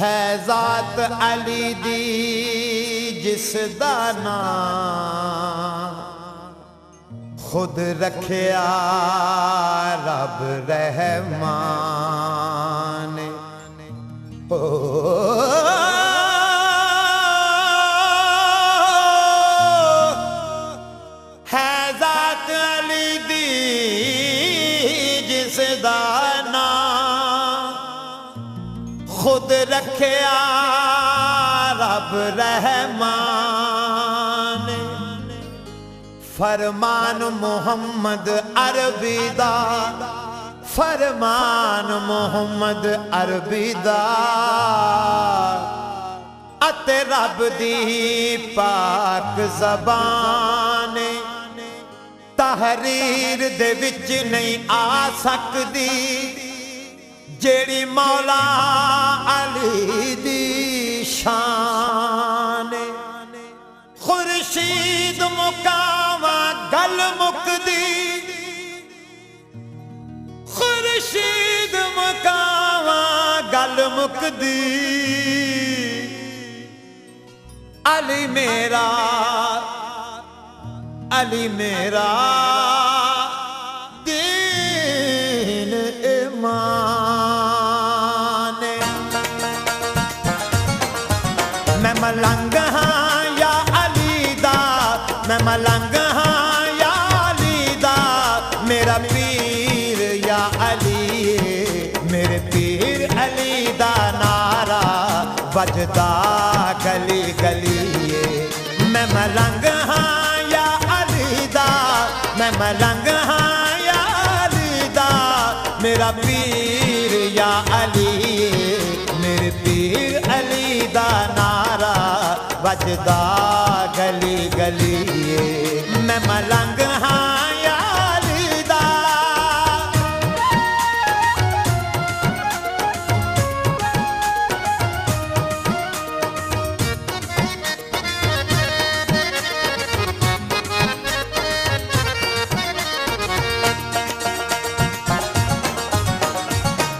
है ज़ात अली दी जिस दा नाम खुद रखिया रब रहमान। है ज़ात अली दी जिस दा नाम खुद रखिया रब रहमान। फरमान मुहम्मद अरबी दा, फरमान मुहम्मद अरबी दा अते रब दी पाक ज़बान। तहरीर दे विच नहीं आ सकदी जेड़ी मौला अली दी शान। खुर्शीद मुकावा गल मुकदी, खुर्शीद मुकावा गल मुकदी। अली मेरा, अली मेरा दीन ईमान। मैं मलंग हाँ या अली दा, मैं मलंग हाँ या अली दा। मेरा पीर या अली, मेरे पीर अली दा नारा बजदा गली गली। मैं मलंग हाँ या अली दा, मैं मलंग हाँ या अली दा। मेरा पीर या अली, मेरे पीर अली दा नारा बजदा गली गली। मैं मलंग हाँ या अली दा।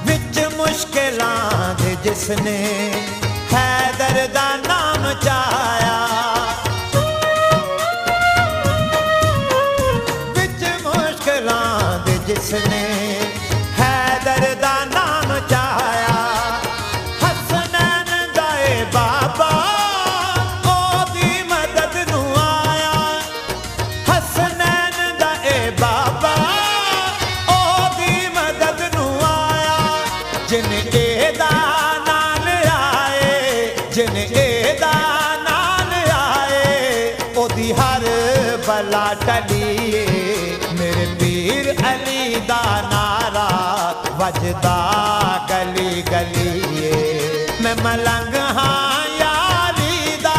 विच मुश्किलां दे जिसने हैदर दा नाम चाया, विच मुश्किलां दे जिसने हैदर दा नाम चाया। हसनैन दाए बाबा ओदी मदद नू आया, हसनैन दाए बाबा ओदी मदद नू आया। जिन एदा नाल आए, जिन एदा नाल आए ओदी हर बला टलिए। मेरे पीर अली दा नारा वजदा गली गली। मैं मलंग हाँ या अली दा।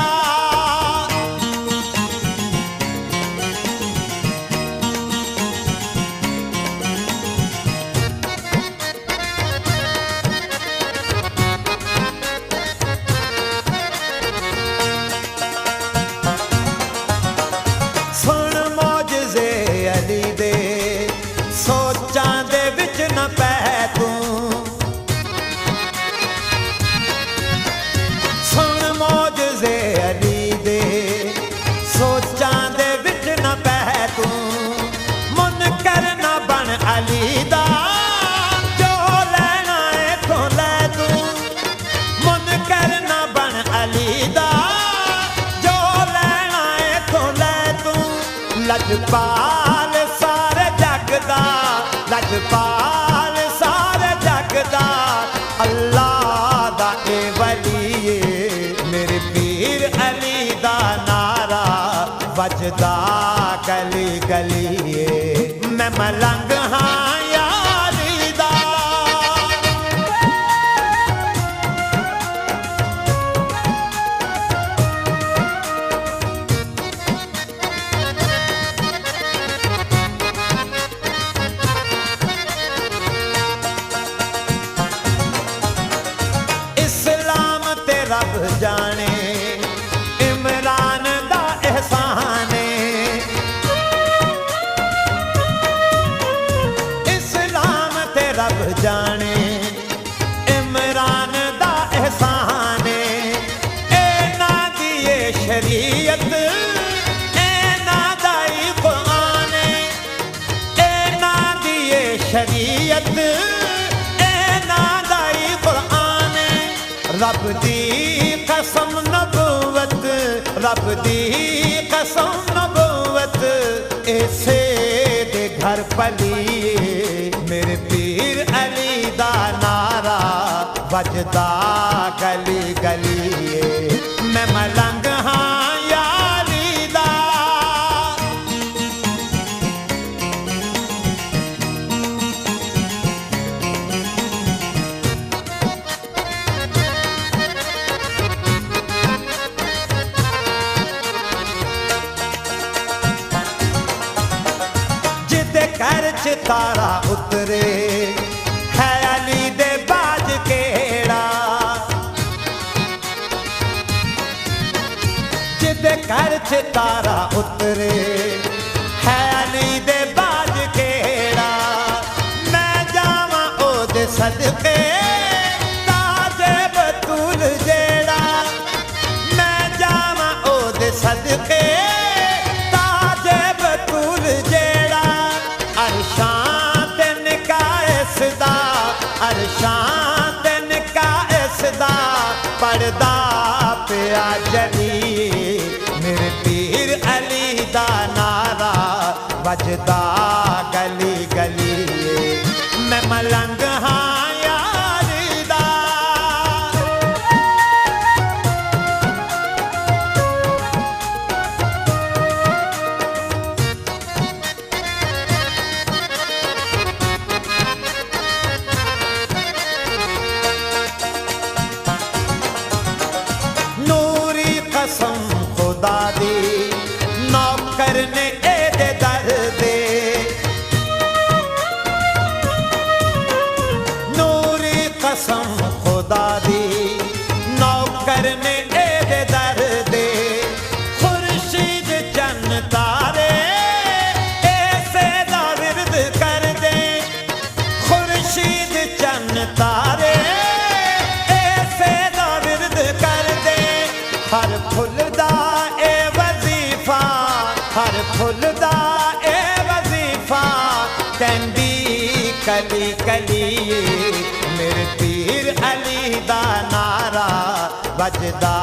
सुन मौजज़े अली दे, सोचां दे विच न पै तू। सुन मौजज़े अली दे, सोचां दे विच न पै तू। मुनकर न बन अली दा, जो लैना इथों लै तू। मुनकर न बन अली दा, जो लैना इथों लै तू। लजपाल सारे जग दा, लजपाल सारे जग दा। अल्लाह दा ए वली, मेरे पीर अली दा नारा वजदा गली गली। मैं मलंग हाँ या अली दा। इस्लाम ते रब जाने, इमरान दा एहसान। इस्लाम ते रब जाने, इमरान दा एहसान। रब दी कसम नबूवत, रब दी कसम नबूवत, ऐसे दे घर पली मेरे पीर अली दा नारा बजदा गली गली। मैं मलंग हाँ यारी दा, जिदे घर च तारा उतरे है अली दे बाज केड़ा, जिदे घर च तारा उतरे है अली दे बाज केड़ा। मैं जावां ओदे सदके ताजे बतूल जेड़ा, मैं जावां ओदे सदके ताजे बतूल जेड़ा। अरशां ते निकायस दा, अरशां ते निकायस दा पड़दा पिया जली मेरे पीर अली दा नारा बजदा गली गली। मैं मलंग हाँ यारी दा, नूरी कसम खुदा दी नौकर ने एदे दर दे, नूरी कसम खुदा दी नौकर ने एदे दर दे। खुर्शीद चन्न तारे ऐसे दा विरद कर दे, खुर्शीद चन्न तारे ऐसे दा विरद कर दे। हर फुल दा ए वजीफा, हर फुल दा ए वजीफा कहंदी कली कली मेरे पीर अली दा नारा बजदा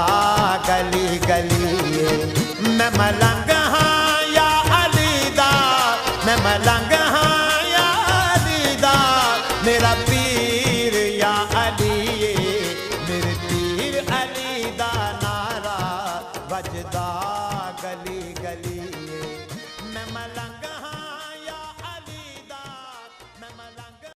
गली गली। मैं मलंग हाँ या अली दा, मैं मलंग